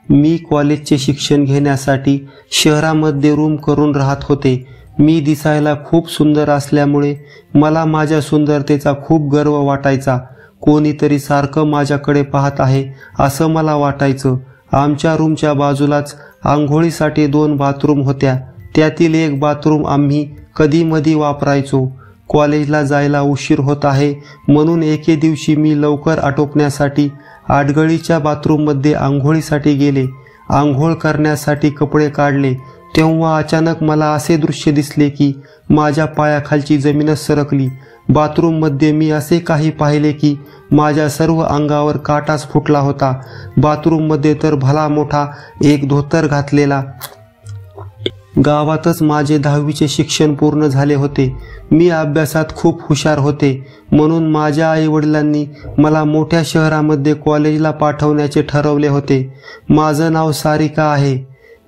मी कॉलेजचे शिक्षण घेण्यासाठी शहरामध्ये रूम करून राहत होते. मी दिसायला खूप सुंदर असल्यामुळे मला माझ्या सुंदरतेचा खूप गर्व वाटायचा. कोणीतरी सारखं माझ्याकडे पाहत आहे असं मला वाटायचं. आमच्या रूमच्या बाजूलाच आंघोळीसाठी 2 बाथरूम होत्या. त्यातील एक बाथरूम आम्ही कधीमधी वापरायचो. कॉलेजला जायला उशीर होत आहे म्हणून एके दिवशी मी लवकर आटोपण्यासाठी आडगळीच्या बाथरूममध्ये आंघोळीसाठी गेले. आंघोळ करण्यासाठी कपडे काढले तेव्हा अचानक मला असे दृश्य दिसले की माझ्या पायाखालची जमीनच सरकली. बाथरूममध्ये मी असे काही पाहिले की माझ्या सर्व अंगावर काटाच फुटला होता. बाथरूममध्ये तर भला मोठा एक धोतर घातलेला. गावातच माझे 10वीचे शिक्षण पूर्ण झाले होते. मी अभ्यासात खूप हुशार होते म्हणून माझ्या आईवडिलांनी मला मोठ्या शहरामध्ये कॉलेजला पाठवण्याचे ठरवले होते. माझं नाव सारिका आहे.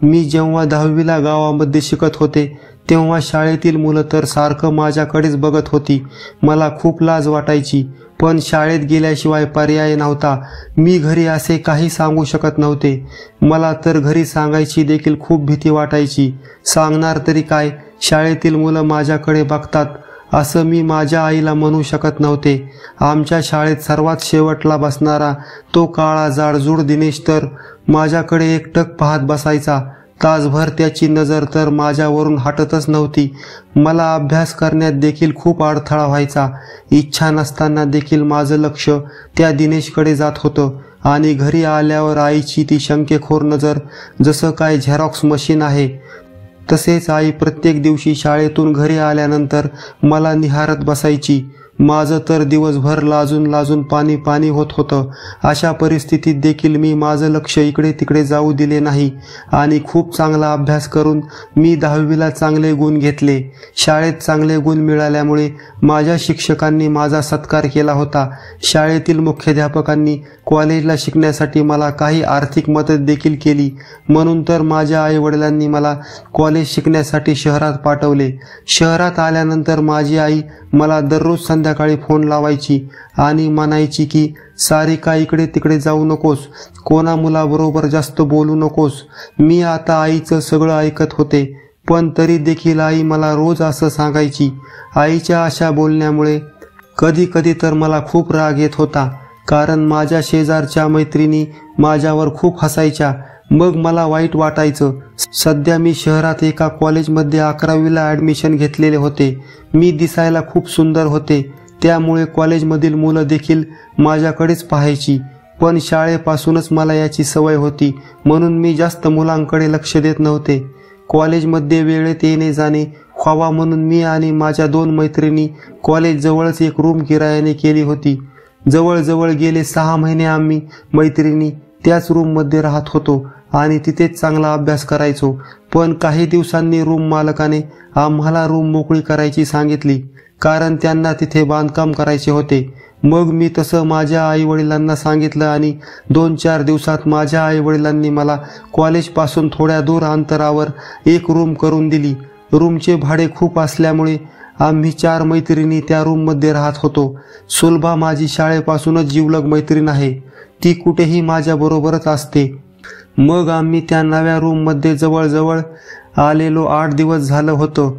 मी जेव्हा 10वीला गावामध्ये शिकत होते तेव्हा शाळेतील मुलं तर सारखं माझ्याकडेच बघत होती. मला खूप लाज वाटायची पण शाळेत गेल्याशिवाय पर्याय नव्हता. मी घरी असे काही सांगू शकत नव्हते. मला तर घरी सांगायची देखील खूप भीती वाटायची. सांगणार तरी काय, शाळेतील मुलं माझ्याकडे बघतात असं मी माझ्या आईला म्हणू शकत नव्हते. आमच्या शाळेत सर्वात शेवटला बसणारा तो काळा जाडजूड दिनेश तर माझ्याकडे एकटक पाहत बसायचा. तासभर त्याची नजर तर माझ्यावरून हटतच नव्हती. मला अभ्यास करण्यात देखील खूप अडथळा व्हायचा. इच्छा नसताना देखील माझं लक्ष त्या दिनेशकडे जात होतं आणि घरी आल्यावर आईची ती शंकेखोर नजर जसं काय झेरॉक्स मशीन आहे तसेच आई प्रत्येक दिवशी शाळेतून घरी आल्यानंतर मला निहारत बसायची. माझं तर दिवसभर लाजून लाजून पाणी पाणी होत होतं. अशा परिस्थितीत देखील मी माझं लक्ष इकडे तिकडे जाऊ दिले नाही आणि खूप चांगला अभ्यास करून मी 10वीला चांगले गुण घेतले. शाळेत चांगले गुण मिळाल्यामुळे माझ्या शिक्षकांनी माझा सत्कार केला होता. शाळेतील मुख्याध्यापकांनी कॉलेजला शिकण्यासाठी मला काही आर्थिक मदत देखील केली. म्हणून तर माझ्या आईवडिलांनी मला कॉलेज शिकण्यासाठी शहरात पाठवले. शहरात आल्यानंतर माझी आई मला दररोज संध्याकाळी फोन लावायची आणि म्हणायची की सारिका इकडे तिकडे जाऊ नकोस, कोणा मुलाबरोबर जास्त बोलू नकोस. मी आता आईचं सगळं ऐकत होते पण तरी देखील आई मला रोज असं सांगायची. आईच्या अशा बोलण्यामुळे कधी कधी तर मला खूप राग येत होता कारण माझ्या शेजारच्या मैत्रिणी माझ्यावर खूप हसायच्या. मग मला वाईट वाटायचं. सध्या मी शहरात एका कॉलेजमध्ये 11वीला ॲडमिशन घेतलेले होते. मी दिसायला खूप सुंदर होते त्यामुळे कॉलेजमधील मुलं देखील माझ्याकडेच पाहायची. पण शाळेपासूनच मला याची सवय होती म्हणून मी जास्त मुलांकडे लक्ष देत नव्हते. कॉलेजमध्ये वेळेत येणे जाणे व्हावा म्हणून मी आणि माझ्या 2 मैत्रिणी कॉलेजजवळच एक रूम किरायाने केली होती. जवळजवळ गेले 6 महिने आम्ही मैत्रिणी त्याच रूममध्ये राहत होतो आणि तिथेच चांगला अभ्यास करायचो. पण काही दिवसांनी रूम मालकाने आम्हाला रूम मोकळी करायची सांगितली कारण त्यांना तिथे बांधकाम करायचे होते. मग मी तसं माझ्या आईवडिलांना सांगितलं आणि 2-4 दिवसात माझ्या आईवडिलांनी मला कॉलेजपासून थोड्या दूर अंतरावर एक रूम करून दिली. रूमचे भाडे खूप असल्यामुळे आम्ही 4 मैत्रिणी त्या रूममध्ये राहत होतो. सुलभा माझी शाळेपासूनच जिवलग मैत्रीण आहे. ती कुठेही माझ्याबरोबरच असते. मग आम्ही त्या नव्या रूममध्ये जवळजवळ आलेलो 8 दिवस झालं होतं.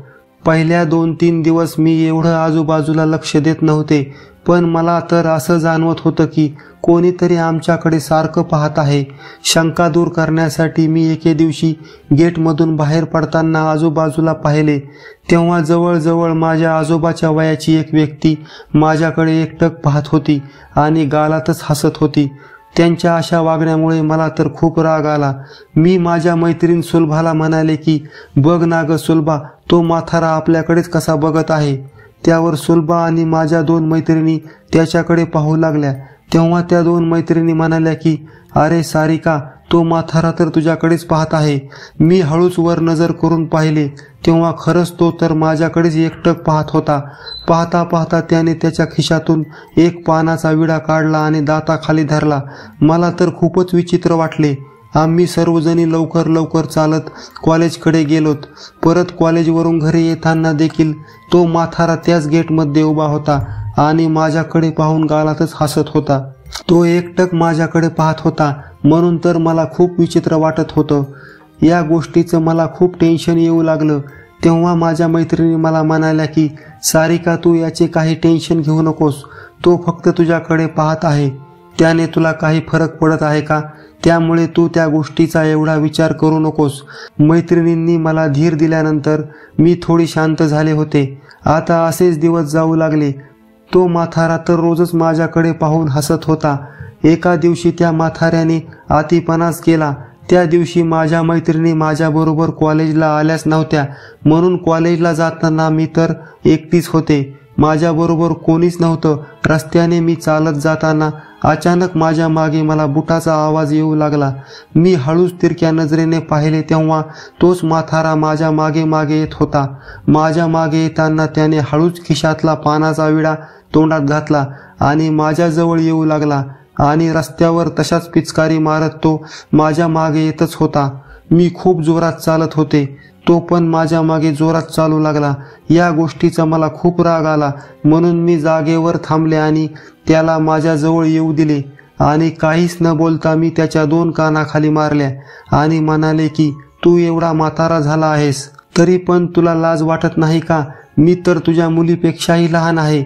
पहिल्या 2-3 दिवस मी एवढं आजूबाजूला लक्ष देत नव्हते पण मला तर असं जाणवत होतं की कोणीतरी आमच्याकडे सारखं पाहत आहे. शंका दूर करण्यासाठी मी एके दिवशी गेटमधून बाहेर पडताना आजूबाजूला पाहिले तेव्हा जवळजवळ माझ्या आजोबाच्या वयाची एक व्यक्ती माझ्याकडे एकटक पाहत होती आणि गालातच हसत होती. त्यांच्या अशा वागण्यामुळे मला तर खूप राग आला. मी माझ्या मैत्रीण सुलभाला म्हणाले की बघ ना ग सुलभा, तो म्हातारा आपल्याकडेच कसा बघत आहे. त्यावर सुलभा आणि माझ्या 2 मैत्रिणी त्याच्याकडे पाहू लागल्या. तेव्हा त्या 2 मैत्रिणी म्हणाल्या की अरे सारिका, तो म्हातारा तर तुझ्याकडेच पाहत आहे. मी हळूच वर नजर करून पाहिले तेव्हा खरंच तो तर माझ्याकडेच एकटक पाहत होता. पाहता पाहता त्याने त्याच्या खिशातून एक पानाचा विडा काढला आणि दाताखाली धरला. मला तर खूपच विचित्र वाटले. आम्ही सर्वजणी लवकर लवकर चालत कॉलेजकडे गेलोत. परत कॉलेजवरून घरी येताना देखील तो म्हातारा त्याच गेटमध्ये उभा होता आणि माझ्याकडे पाहून गालातच हसत होता. तो एकटक माझ्याकडे पाहत होता. म्हणून तर मला खूप विचित्र वाटत होतं. या गोष्टीचं मला खूप टेन्शन येऊ लागलं. तेव्हा माझ्या मैत्रिणी मला म्हणाल्या की सारिका, तू याचे काही टेन्शन घेऊ नकोस. तो फक्त तुझ्याकडे पाहत आहे. त्याने तुला काही फरक पडत आहे का? त्यामुळे तू त्या गोष्टीचा एवढा विचार करू नकोस. मैत्रिणींनी मला धीर दिल्यानंतर मी थोडी शांत झाले होते. आता असेच दिवस जाऊ लागले. तो म्हातारा तर रोजच माझ्याकडे पाहून हसत होता. एका दिवशी त्या म्हाताऱ्याने अतिपणाच केला. त्या दिवशी माझ्या मैत्रिणी माझ्याबरोबर कॉलेजला आल्याच नव्हत्या. म्हणून कॉलेजला जाताना मी तर एकटीच होते. माझ्याबरोबर कोणीच नव्हतं. रस्त्याने मी चालत जाताना अचानक माझ्या मागे मला बुटाचा आवाज येऊ लागला. मी हळूच तिरक्या नजरेने पाहिले तेव्हा तोच म्हातारा माझ्या मागे मागे येत होता. माझ्या मागे येताना त्याने हळूच खिशातला पानाचा विडा तोंडात घातला आणि माझ्याजवळ येऊ लागला आणि रस्त्यावर तशाच पिचकारी मारत तो माझ्या मागे येतच होता. मी खूप जोरात चालत होते. तो पण माझ्या मागे जोरात चालू लागला. या गोष्टीचा मला खूप राग आला. म्हणून मी जागेवर थांबले आणि त्याला माझ्याजवळ येऊ दिले आणि काहीच न बोलता मी त्याच्या 2 कानाखाली मारल्या आणि म्हणाले की तू एवढा म्हातारा झाला आहेस तरी पण तुला लाज वाटत नाही का? मी तर तुझ्या मुलीपेक्षाही लहान आहे,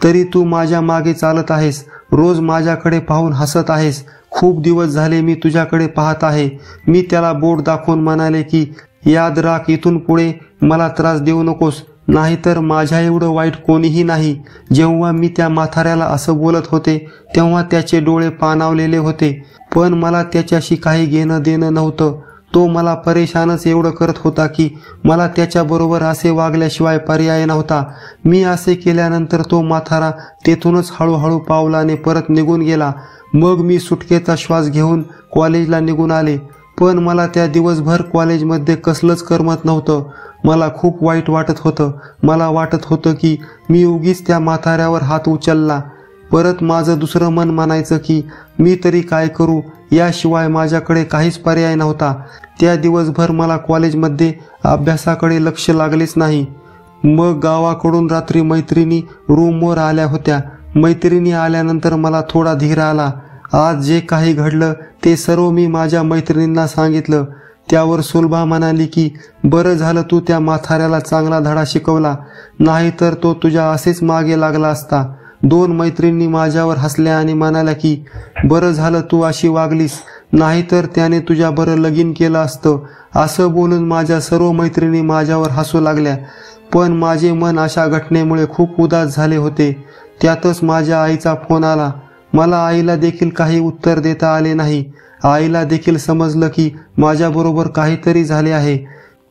तरी तू माझ्या मागे चालत आहेस. रोज माझ्याकडे पाहून हसत आहेस. खूप दिवस झाले मी तुझ्याकडे पाहत आहे. मी त्याला बोट दाखवून म्हणाले की याद राख, इथून पुढे मला त्रास देऊ नकोस, नाहीतर माझ्या एवढं वाईट कोणीही नाही. जेव्हा मी त्या म्हाताऱ्याला असं बोलत होते तेव्हा त्याचे डोळे पाणावलेले होते, पण मला त्याच्याशी काही घेणं देणं नव्हतं. तो मला परेशानच एवढं करत होता की मला त्याच्याबरोबर असे वागल्याशिवाय पर्याय नव्हता. मी असे केल्यानंतर तो म्हातारा तेथूनच हळूहळू पावलाने परत निघून गेला. मग मी सुटकेचा श्वास घेऊन कॉलेजला निघून आले. पण मला त्या दिवसभर कॉलेजमध्ये कसलंच करमत नव्हतं. मला खूप वाईट वाटत होतं. मला वाटत होतं की मी उगीच त्या म्हाताऱ्यावर हात उचलला. परत माझं दुसरं मन म्हणायचं की मी तरी काय करू, याशिवाय माझ्याकडे काहीच पर्याय नव्हता. त्या दिवसभर मला कॉलेजमध्ये अभ्यासाकडे लक्ष लागलेच नाही. मग गावाकडून रात्री मैत्रिणी रूमवर आल्या होत्या. मैत्रिणी आल्यानंतर मला थोडा धीर आला. आज जे काही घडलं ते सर्व मी माझ्या मैत्रिणींना सांगितलं. त्यावर सुलभा म्हणाली की बरं झालं तू त्या म्हाताऱ्याला चांगला धडा शिकवला, नाहीतर तो तुझ्या असेच मागे लागला असता. 2 मैत्रिणी माझ्यावर हसल्या आणि म्हणाल्या की बरं झालं तू अशी वागलीस, नाहीतर त्याने तुझ्या बरं लगीन केलं असतं. असं बोलून माझ्या सर्व मैत्रिणी माझ्यावर हसू लागल्या. पण माझे मन अशा घटनेमुळे खूप उदास झाले होते. त्यातच माझ्या आईचा फोन आला. मला आईला देखील काही उत्तर देता आले नाही. आईला देखील समजलं की माझ्याबरोबर काहीतरी झाले आहे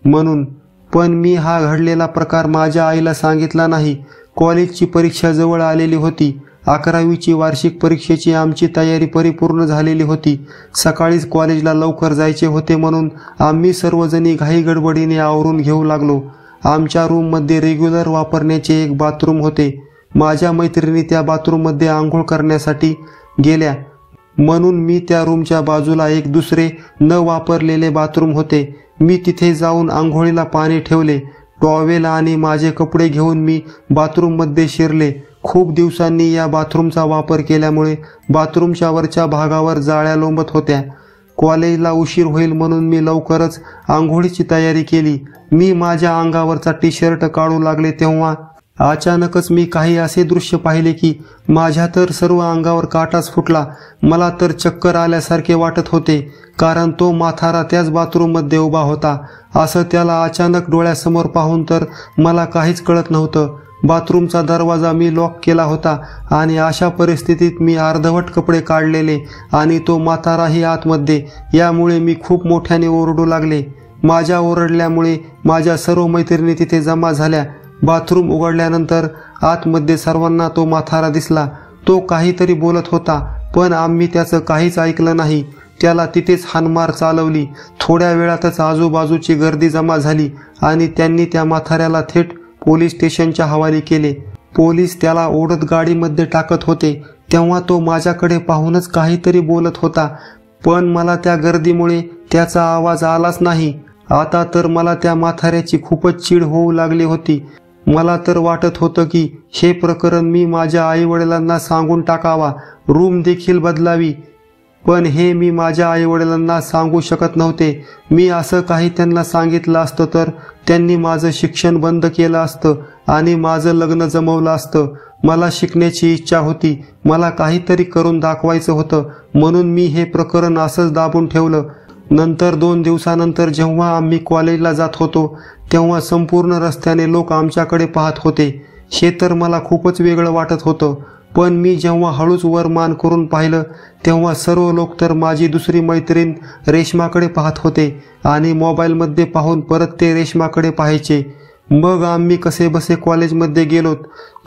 म्हणून. पण मी हा घडलेला प्रकार माझ्या आईला सांगितला नाही. कॉलेजची परीक्षा जवळ आलेली होती. 11वीची वार्षिक परीक्षेची आमची तयारी परिपूर्ण झालेली होती. सकाळीच कॉलेजला लवकर जायचे होते म्हणून आम्ही सर्वजणी घाईगडबडीने आवरून घेऊ लागलो. आमच्या रूममध्ये रेग्युलर वापरण्याचे एक बाथरूम होते. माझ्या मैत्रिणी त्या बाथरूममध्ये आंघोळ करण्यासाठी गेल्या म्हणून मी त्या रूमच्या बाजूला एक दुसरे न वापरलेले बाथरूम होते. मी तिथे जाऊन आंघोळीला पाणी ठेवले. टॉवेल आणि माझे कपडे घेऊन मी बाथरूममध्ये शिरले. खूप दिवसांनी या बाथरूमचा वापर केल्यामुळे बाथरूमच्या वरच्या भागावर जाळ्या लोंबत होत्या. कॉलेजला उशीर होईल म्हणून मी लवकरच आंघोळीची तयारी केली. मी माझ्या अंगावरचा टी-शर्ट काढू लागले तेव्हा अचानकच मी काही असे दृश्य पाहिले की माझ्या तर सर्व अंगावर काटाच फुटला. मला तर चक्कर आल्यासारखे वाटत होते, कारण तो म्हातारा त्याच बाथरूममध्ये उभा होता. असं त्याला अचानक डोळ्यासमोर पाहून तर मला काहीच कळत नव्हतं. बाथरूमचा दरवाजा मी लॉक केला होता आणि अशा परिस्थितीत मी अर्धवट कपडे काढलेले आणि तो म्हाताराही आतमध्ये. यामुळे मी खूप मोठ्याने ओरडू लागले. माझ्या ओरडल्यामुळे माझ्या सर्व मैत्रिणी तिथे जमा झाल्या. बाथरूम उघडल्यानंतर आतमध्ये सर्वांना तो म्हातारा दिसला. तो काहीतरी बोलत होता, पण आम्ही त्याचं काहीच ऐकलं नाही. त्याला तिथेच हाणमार चालवली. थोड्या वेळातच आजूबाजूची गर्दी जमा झाली आणि त्यांनी त्या म्हाताऱ्याला थेट पोलीस स्टेशनच्या हवाली केले. पोलीस त्याला ओढत गाडीमध्ये टाकत होते तेव्हा तो माझ्याकडे पाहूनच काहीतरी बोलत होता, पण मला त्या गर्दीमुळे त्याचा आवाज आलाच नाही. आता तर मला त्या म्हाताऱ्याची खूपच चीड होऊ लागली होती. मला तर वाटत होतं की हे प्रकरण मी माझ्या आईवडिलांना सांगून टाकावा, रूम देखील बदलावी. पण हे मी माझ्या आईवडिलांना सांगू शकत नव्हते. मी असं काही त्यांना सांगितलं असतं तर त्यांनी माझं शिक्षण बंद केलं असतं आणि माझं लग्न जमवलं असतं. मला शिकण्याची इच्छा होती. मला काहीतरी करून दाखवायचं होतं, म्हणून मी हे प्रकरण असंच दाबून ठेवलं. नंतर 2 दिवसानंतर जेव्हा आम्ही कॉलेजला जात होतो तेव्हा संपूर्ण रस्त्याने लोक आमच्याकडे पाहत होते. हे तर मला खूपच वेगळं वाटत होतं. पण मी जेव्हा हळूच वर मान करून पाहिलं तेव्हा सर्व लोक तर माझी दुसरी मैत्रीण रेश्माकडे पाहत होते आणि मोबाईलमध्ये पाहून परत ते रेश्माकडे पाहायचे. मग आम्ही कसेबसे कॉलेजमध्ये गेलोत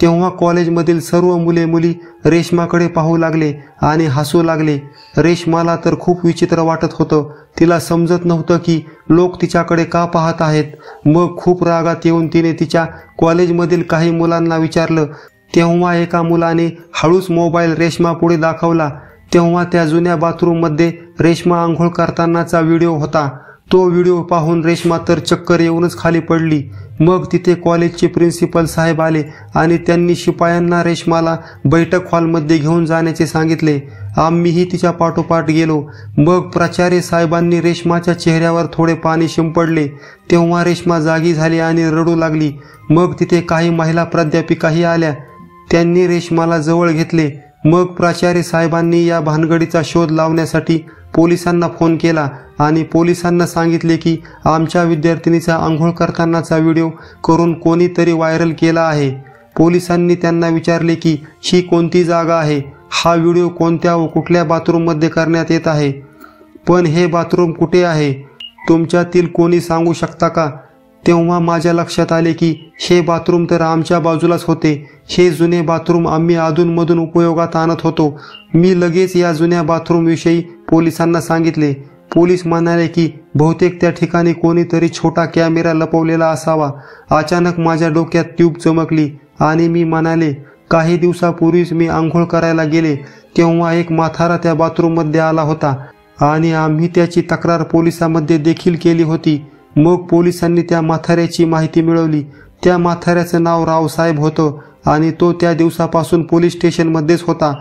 तेव्हा कॉलेजमधील सर्व मुले मुली रेश्माकडे पाहू लागले आणि हसू लागले. रेश्माला तर खूप विचित्र वाटत होतं. तिला समजत नव्हतं की लोक तिच्याकडे का पाहत आहेत. मग खूप रागात येऊन तिने तिच्या कॉलेजमधील काही मुलांना विचारलं. तेव्हा एका मुलाने हळूच मोबाईल रेश्मा पुढे दाखवला. तेव्हा त्या जुन्या बाथरूममध्ये रेश्मा आंघोळ करतानाचा व्हिडिओ होता. तो व्हिडिओ पाहून रेश्मा तर चक्कर येऊनच खाली पडली. मग तिथे कॉलेजचे प्रिन्सिपल साहेब आले आणि त्यांनी शिपायांना रेश्माला बैठक हॉलमध्ये घेऊन जाण्याचे सांगितले. आम्हीही तिच्या पाठोपाठ गेलो. मग प्राचार्य साहेबांनी रेश्माच्या चेहऱ्यावर थोडे पाणी शिंपडले. तेव्हा रेश्मा जागी झाली आणि रडू लागली. मग तिथे काही महिला प्राध्यापिकाही आल्या. त्यांनी रेश्माला जवळ घेतले. मग प्राचार्य साहेबांनी या भानगडीचा शोध लावण्यासाठी पोलिसांना फोन केला आणि पोलिसांना सांगितले की आमच्या विद्यार्थिनीचा आंघोळ करतानाचा व्हिडिओ करून कोणीतरी व्हायरल केला आहे. पोलिसांनी त्यांना विचारले की ही कोणती जागा आहे, हा व्हिडिओ कोणत्या व कुठल्या बाथरूममध्ये करण्यात येत आहे, पण हे बाथरूम कुठे आहे, तुमच्यातील कोणी सांगू शकता का? तेव्हा माझ्या लक्षात आले की हे बाथरूम तर आमच्या बाजूलाच होते. हे जुने बाथरूम आम्ही अधूनमधून उपयोगात आणत होतो. मी लगेच या जुन्या बाथरूमविषयी पोलिसांना सांगितले. पोलीस म्हणाले की बहुतेक त्या ठिकाणी कोणीतरी छोटा कॅमेरा लपवलेला असावा. अचानक माझ्या डोक्यात ट्यूब चमकली आणि मी म्हणाले, काही दिवसापूर्वीच मी आंघोळ करायला गेले तेव्हा एक म्हातारा त्या बाथरूममध्ये आला होता आणि आम्ही त्याची तक्रार पोलिसांमध्ये देखील केली होती. मग पोलिसांनी त्या म्हाताऱ्याची माहिती मिळवली. त्या म्हाताऱ्याचं नाव रावसाहेब होतं आणि तो त्या दिवसापासून पोलीस स्टेशनमध्येच होता.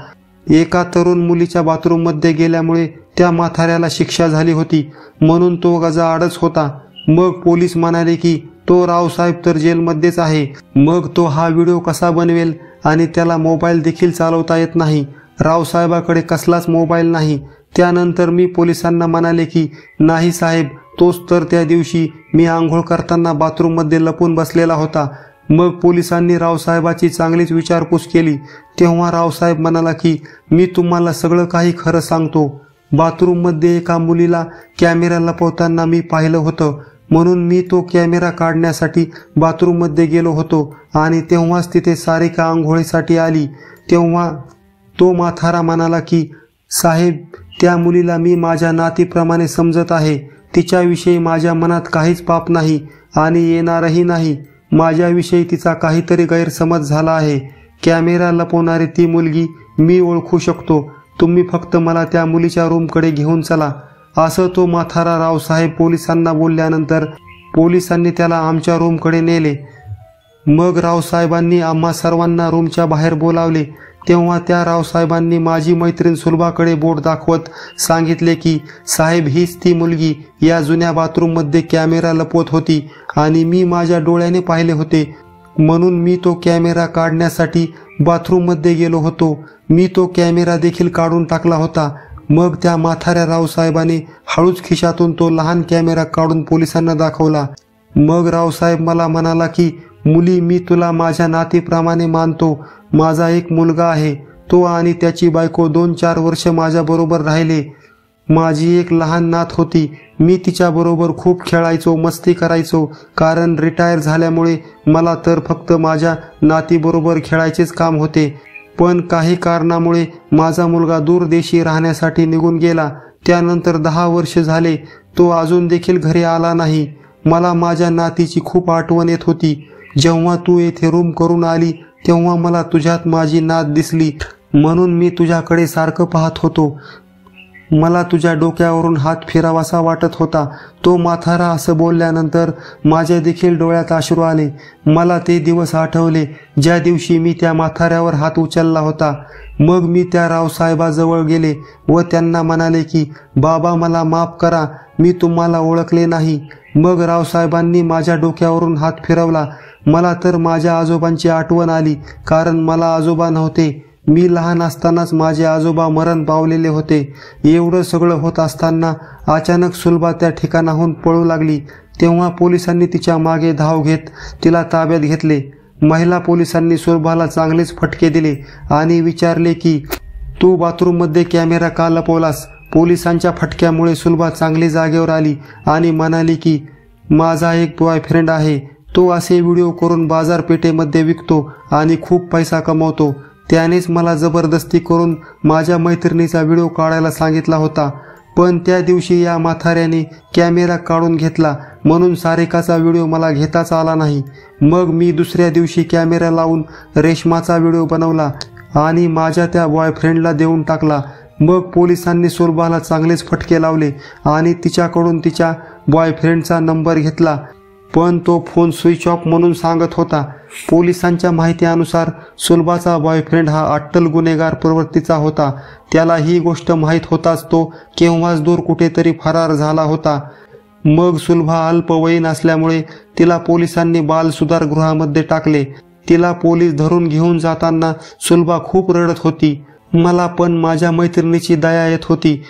एका तरुण मुलीच्या बाथरूममध्ये गेल्यामुळे त्या म्हाताऱ्याला शिक्षा झाली होती, म्हणून तो गजाआडच होता. मग पोलीस म्हणाले की तो रावसाहेब तर जेलमध्येच आहे. मग तो हा व्हिडिओ कसा बनवेल आणि त्याला मोबाईल देखील चालवता येत नाही. रावसाहेबाकडे कसलाच मोबाईल नाही. त्यानंतर मी पोलिसांना म्हणाले की नाही साहेब, तोच तर त्या दिवशी मी आंघोळ करताना बाथरूममध्ये लपून बसलेला होता. मग पोलिसांनी रावसाहेबाची चांगलीच विचारपूस केली. तेव्हा रावसाहेब म्हणाला की मी तुम्हाला सगळं काही खरं सांगतो. बाथरूममध्ये एका मुलीला कॅमेरा लपवताना मी पाहिलं होतं, म्हणून मी तो कॅमेरा काढण्यासाठी बाथरूममध्ये गेलो होतो आणि तेव्हाच तिथे सारिका आंघोळीसाठी आली. तेव्हा तो म्हातारा म्हणाला की साहेब, त्या मुलीला मी माझ्या नातीप्रमाणे समजत आहे. तिच्याविषयी माझ्या मनात काहीच पाप नाही आणि येणारही नाही. माझ्याविषयी तिचा काहीतरी गैरसमज झाला आहे. कॅमेरा लपवणारी ती मुलगी मी ओळखू शकतो. तुम्ही फक्त मला त्या मुलीच्या रूमकडे घेऊन चला. असं तो म्हातारा रावसाहेब पोलिसांना बोलल्यानंतर पोलिसांनी त्याला आमच्या रूमकडे नेले. मग रावसाहेबांनी आम्हा सर्वांना रूमच्या बाहेर बोलावले. तेव्हा त्या रावसाहेबांनी माझी मैत्रीण सुलभाकडे बोट दाखवत सांगितले की साहेब, हीच ती मुलगी या जुन्या बाथरूममध्ये कॅमेरा लपवत होती आणि मी माझ्या डोळ्याने पाहिले होते, म्हणून मी तो कॅमेरा काढण्यासाठी बाथरूममध्ये गेलो होतो. मी तो कॅमेरा देखील काढून टाकला होता. मग त्या म्हाताऱ्या रावसाहेबाने हळूच खिशातून तो लहान कॅमेरा काढून पोलिसांना दाखवला. मग रावसाहेब मला म्हणाला की मुली, मी तुला माझ्या नातीप्रमाणे मानतो. माझा एक मुलगा आहे. तो आणि त्याची बायको 2-4 वर्ष माझ्याबरोबर राहिले. माझी एक लहान नात होती. मी तिच्याबरोबर खूप खेळायचो, मस्ती करायचो, कारण रिटायर झाल्यामुळे मला तर फक्त माझ्या नातीबरोबर खेळायचेच काम होते. पण काही कारणामुळे माझा मुलगा दूर देशी राहण्यासाठी निघून गेला. त्यानंतर 10 वर्ष झाले तो अजून देखील घरी आला नाही. मला माझ्या नातीची खूप आठवण येत होती. जेव्हा तू येथे रूम करून आली तेव्हा मला तुझ्यात माझी नात दिसली, म्हणून मी तुझ्याकडे सारखं पाहत होतो. मला तुझ्या डोक्यावरून हात फिरावासा वाटत होता. तो म्हातारा असं बोलल्यानंतर माझ्या देखील डोळ्यात अश्रू आले. मला ते दिवस आठवले ज्या दिवशी मी त्या म्हाताऱ्यावर हात उचलला होता. मग मी त्या रावसाहेबाजवळ गेले व त्यांना म्हणाले की बाबा मला माफ करा, मी तुम्हाला ओळखले नाही. मग रावसाहेबांनी माझ्या डोक्यावरून हात फिरवला. मला तर माझ्या आजोबांची आठवण आली, कारण मला आजोबा नव्हते. मी लहान असतानाच माझे आजोबा मरण पावलेले होते. एवढं सगळं होत असताना अचानक सुलभा त्या ठिकाणाहून पळू लागली. तेव्हा पोलिसांनी तिच्या मागे धाव घेत तिला ताब्यात घेतले. महिला पोलिसांनी सुलभाला चांगलेच फटके दिले आणि विचारले की तू बाथरूममध्ये कॅमेरा का लपवलास. पोलिसांच्या फटक्यामुळे सुलभा चांगली जागेवर आली आणि म्हणाली की माझा एक बॉयफ्रेंड आहे, तो असे व्हिडिओ करून बाजारपेठेमध्ये विकतो आणि खूप पैसा कमवतो. त्यानेच मला जबरदस्ती करून माझ्या मैत्रिणीचा व्हिडिओ काढायला सांगितला होता, पण त्या दिवशी या म्हाताऱ्याने कॅमेरा काढून घेतला म्हणून सारिकाचा व्हिडिओ मला घेताच आला नाही. मग मी दुसऱ्या दिवशी कॅमेरा लावून रेशमाचा व्हिडिओ बनवला आणि माझ्या त्या बॉयफ्रेंडला देऊन टाकला. मग पोलिसांनी सुलभाला चांगलेच फटके लावले आणि तिच्याकडून तिच्या बॉयफ्रेंडचा नंबर घेतला, पण तो फोन स्विच ऑफ म्हणून सांगत होता. पोलिसांच्या माहितीनुसार सुलभाचा बॉयफ्रेंड हा अट्टल गुन्हेगार प्रवृत्तीचा होता. त्याला ही गोष्ट माहीत होताच तो केव्हाच दूर कुठेतरी फरार झाला होता. मग सुलभा अल्पवयीन असल्यामुळे तिला पोलिसांनी बाल सुधारगृहामध्ये टाकले. तिला पोलीस धरून घेऊन जाताना सुलभा खूप रडत होती. मला पण माझ्या मैत्रिणीची दया येत होती,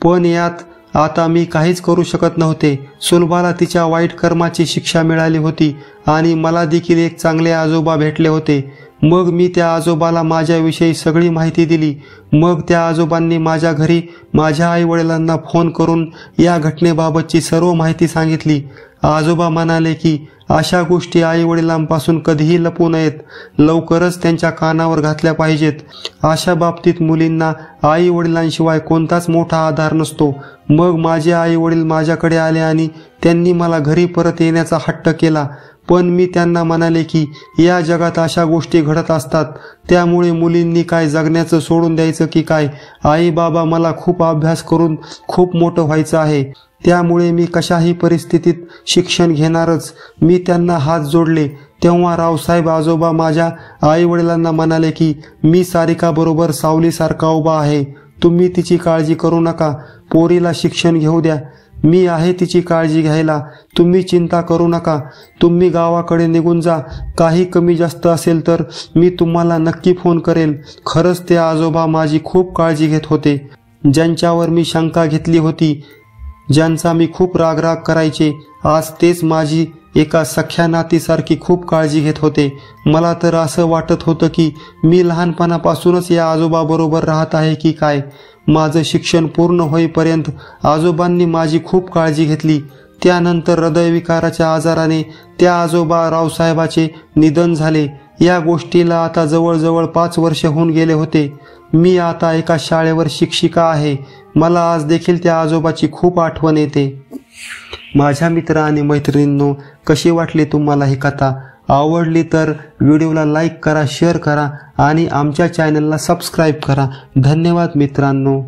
पण यात आता मी काहीच करू शकत नव्हते. सुलभाला तिच्या वाईट कर्माची शिक्षा मिळाली होती आणि मला देखील एक चांगले आजोबा भेटले होते. मग मी त्या आजोबाला माझ्याविषयी सगळी माहिती दिली. मग त्या आजोबांनी माझ्या घरी माझ्या आईवडिलांना फोन करून या घटनेबाबतची सर्व माहिती सांगितली. आजोबा म्हणाले की अशा गोष्टी आईवडिलांपासून कधीही लपू नयेत, लवकरच त्यांच्या कानावर घातल्या पाहिजेत. अशा बाबतीत मुलींना आईवडिलांशिवाय कोणताच मोठा आधार नसतो. मग माझे आईवडील माझ्याकडे आले आणि त्यांनी मला घरी परत येण्याचा हट्ट केला, पण मी त्यांना म्हणाले की या जगात अशा गोष्टी घडत असतात, त्यामुळे मुलींनी काय जगण्याचं सोडून द्यायचं की काय. आई बाबा मला खूप अभ्यास करून खूप मोठं व्हायचं आहे, त्यामुळे मी कशाही परिस्थितीत शिक्षण घेणारच. मी त्यांना हात जोडले. तेव्हा रावसाहेब आजोबा माझ्या आईवडिलांना म्हणाले की मी सारिकाबरोबर सावलीसारखा उभा आहे, तुम्ही तिची काळजी करू नका, पोरीला शिक्षण घेऊ द्या, मी आहे तिची काळजी घ्यायला, तुम्ही चिंता करू नका, तुम्ही गावाकडे निघून जा, काही कमी जास्त असेल तर मी तुम्हाला नक्की फोन करेल. खरंच ते आजोबा माझी खूप काळजी घेत होते. ज्यांच्यावर मी शंका घेतली होती, ज्यांचा मी खूप रागराग करायचे, आज तेच माझी एका सख्या नातीसारखी खूप काळजी घेत होते. मला तर असं वाटत होतं की मी लहानपणापासूनच या आजोबाबरोबर राहत आहे की काय. माझं शिक्षण पूर्ण होईपर्यंत आजोबांनी माझी खूप काळजी घेतली. त्यानंतर हृदयविकाराच्या आजाराने त्या आजोबा रावसाहेबाचे निधन झाले. या गोष्टीला आता जवळजवळ 5 वर्ष होऊन गेले होते. मी आता एका शाळेवर शिक्षिका आहे. मला आज देखील त्या आजोबाची खूप आठवण येते. माझ्या मित्र आणि मैत्रिणींनो, कशी वाटली तुम्हाला ही कथा? आवडली तर व्हिडिओला लाईक करा, शेअर करा आणि आमच्या चॅनलला सबस्क्राईब करा. धन्यवाद मित्रांनो.